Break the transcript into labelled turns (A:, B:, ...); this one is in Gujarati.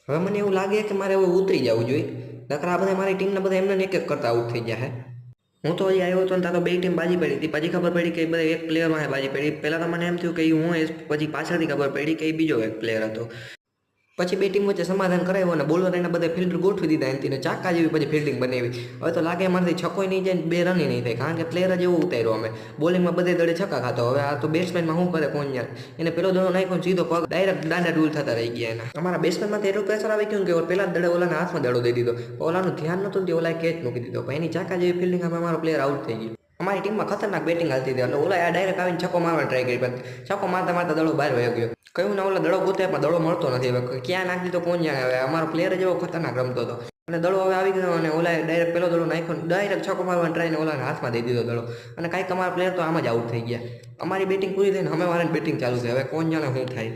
A: હવે મને એવું લાગે કે મારે હવે ઉતરી જવું જોઈએ, નકર આ બધા મારી ટીમના બધા એમને એક એક કરતા આઉટ થઈ ગયા હે। હું તો હજી આવ્યો હતો ને ત્યાં તો બે ટીમ બાજી પડી હતી, પછી ખબર પડી કે બધા એક પ્લેયરમાં બાજી પડી। પહેલાં તો મને એમ થયું કે હું પછી પાછળથી ખબર પડી કે બીજો એક પ્લેયર હતો। પછી બે ટીમ વચ્ચે સમાધાન કરાવ્યું અને બોલર એના બધા ફિલ્ડર ગોઠવી દીધા એનથી ચાકા જેવી પછી ફિલ્ડિંગ બનાવી। હવે તો લાગે મારાથી છક્કોય નહીં જાય, બે રન નહીં થાય, કારણ કે પ્લેયર જ એવો ઉતાર્યો અમે। બોલિંગમાં બધે દડે છક્કા ખાતો, હવે આ તો બેટ્સમેનમાં શું કરે કોણ જાણે। એને પેલો દડો નાખ્યો સીધો પગ ડાયરેક્ટ દાંડા ડૂલ થતા રહી ગયા એના। અમારા બેટ્સમેનમાંથી એટલું પ્રેશર આવી ગયું કે પેલા દડે ઓલાના હાથમાં દડો દઈ દીધો, ઓલાનું ધ્યાન નહોતું ને ઓલાએ કેચ મૂકી દીધો, પણ એની ચાકા જેવી ફિલ્ડિંગ અમે અમારો પ્લેયર આઉટ થઈ ગયો। અમારી ટીમમાં ખતરનાક બેટિંગ હાલતી હતી, એટલે ઓલા ડાયરેક્ટ આવીને છક્કો મારવાની ટ્રાય કરી, પણ છક્કો મારતા મારતા દડો બહાર વયો ગયો। કયું ના ઓલા દડો ગોતે પણ દડો મળતો નથી, હવે ક્યાં નાખી દીધો કોણ જાણે। હવે અમારો પ્લેયર જ એવો ખતરનાક રમતો હતો અને દડો હવે આવી ગયો અને ઓલાએ ડાયરેક્ટ પેલો દડો નાખ્યો, ડાયરેક્ટ છક્કો મારવાની ટ્રાય ને ઓલાના હાથમાં દઈ દીધો દડો, અને કાંઈક અમારા પ્લેયર તો આમ જ આઉટ થઈ ગયા। અમારી બેટિંગ પૂરી થઈને અમે મારે બેટિંગ ચાલુ છે, હવે કોણ જાણે શું થાય।